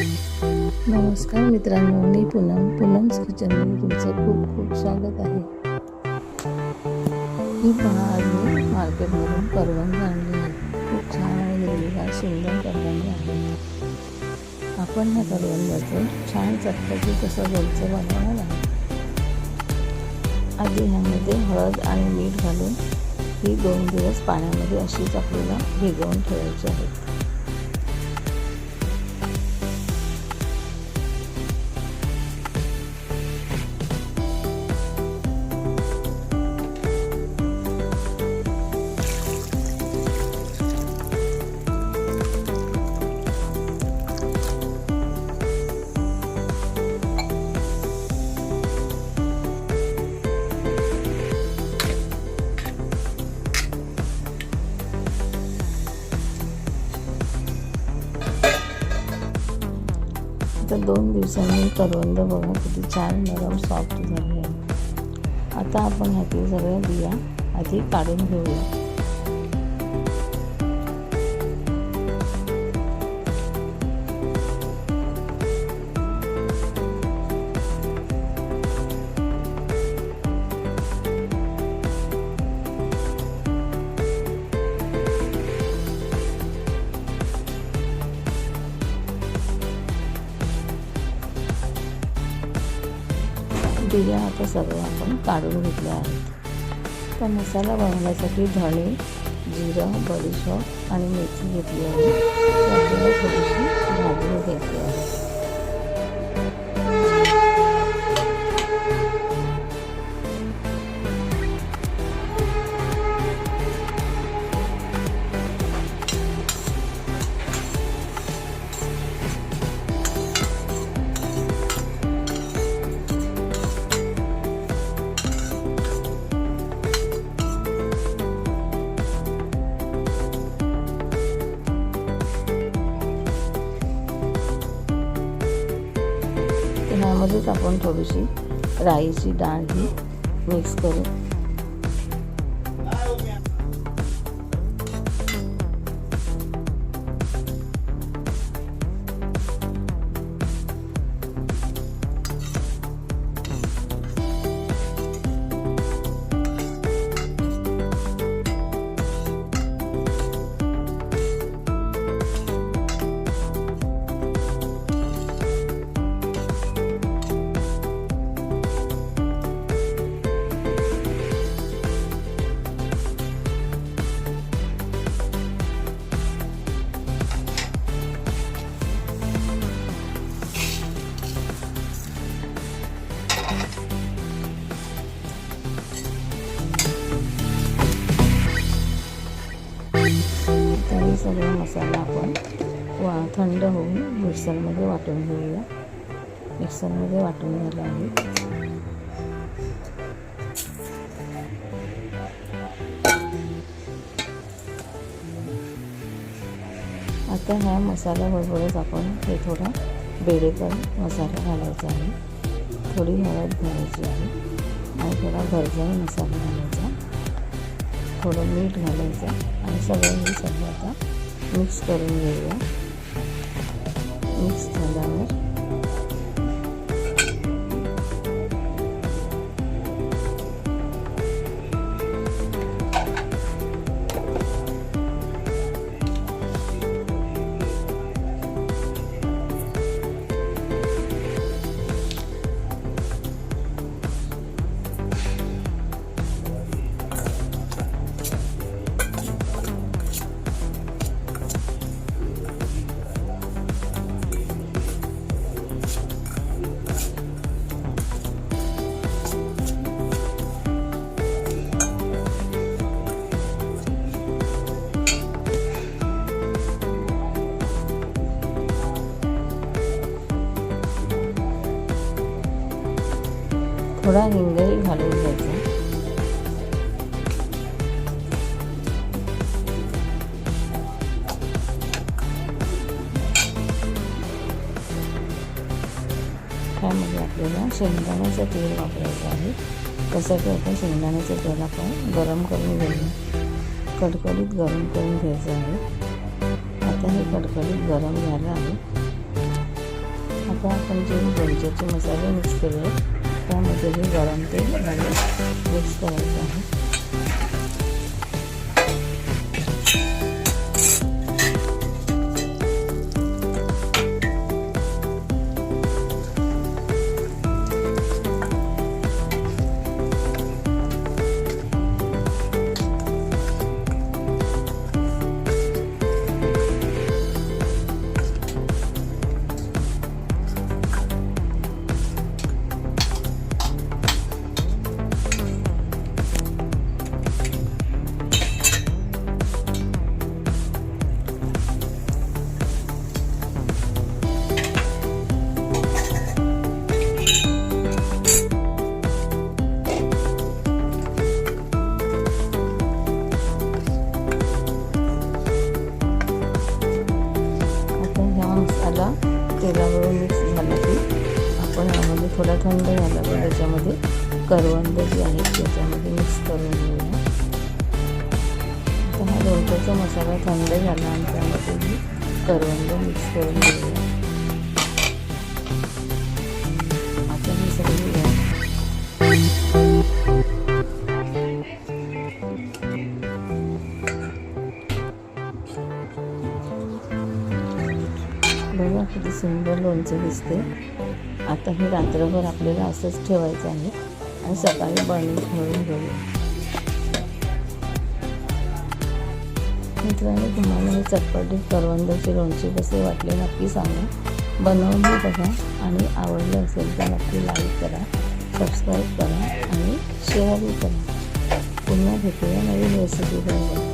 नमस्कार मित्रांनो, मी पूनम्स किचनमध्ये तुमचं खूप खूप स्वागत आहे. ही पहा, आज मी मार्केटमधून करवंद आणली आहे. खूप छान आणि हिरवीगार सुंदर करवंद आहे. आपण ह्या करवंदाचं छान चटपटीत कसं लोणचं बनवणार आहे. आधी ह्यामध्ये हळद आणि मीठ घालून ही 2 दिवस पाण्यामध्ये अशीच आपल्याला भिजवून ठेवायची आहे. आता 2 दिवसांनी करवंद बघा किती छान नरम सॉफ्ट झाली आहे. आता आपण ह्यातील सगळ्या बिया आधी काढून घेऊया. बिया आता सगळं आपण काढून घेतल्या आहेत. तर मसाला बनवण्यासाठी धणे, जिरं, बडीशेप आणि मेथी घेतली आहे. आपल्याला थोडीशी भाजून घ्यायची आहे. ह्यामध्येच आपण थोडीशी राईची डाळ ही मिक्स करू. तरी सगळा मसाला आपण थंड होऊन मिक्सरमध्ये वाटून घेऊया. मिक्सरमध्ये वाटून घ्यायला आहे. आता ह्या मसाल्याबरोबरच आपण हे थोडा बेडेकर मसाला घालायचा आहे. थोडी हळद घालायची आहे आणि थोडा घरगुती मसाला घालायचा, थोडं मीठ घालायचं आणि सगळं आता मिक्स करून घेऊया. मिक्स झाल्यावर थोडा हिंगही घालून घ्यायचा. त्यामध्ये आपल्याला शेंगदाण्याचं तेल वापरायचं आहे. त्यासाठी आपण शेंगदाण्याचं तेल आपण गरम करून घेऊया. कडकडीत गरम करून घ्यायचं आहे. आता हे कडकडीत गरम झालं आहे. आता आपण जे लोणच्याचे मसाले मिक्स केले आहेत त्यामध्ये हे गरम तेल घालून मिक्स करायचं आहे. मसाला तेलावर मिक्स झाला की आपण यामध्ये थोडा थंड झाला की त्याच्यामध्ये करवंद जी आहे त्याच्यामध्ये मिक्स करून घेऊया. आता हा लोणच्याचा मसाला थंड झाला आणि त्यामध्ये मी करवंद मिक्स करून घेऊया. आता हे सगळं बघा किती सुंदर लोणचं दिसते. आता हे रात्रभर आपल्याला असंच ठेवायचं आहे आणि सकाळी बनवून घेऊया. मित्रांनो, तुम्हाला हे चटपटीत करवंदाचे लोणचे कसे वाटले नक्की सांगा. बनवून बघा आणि आवडलं असेल तर नक्की लाईक करा, सबस्क्राईब करा आणि शेअरही करा. पुन्हा भेटूया नवीन रेसिपी बरोबर.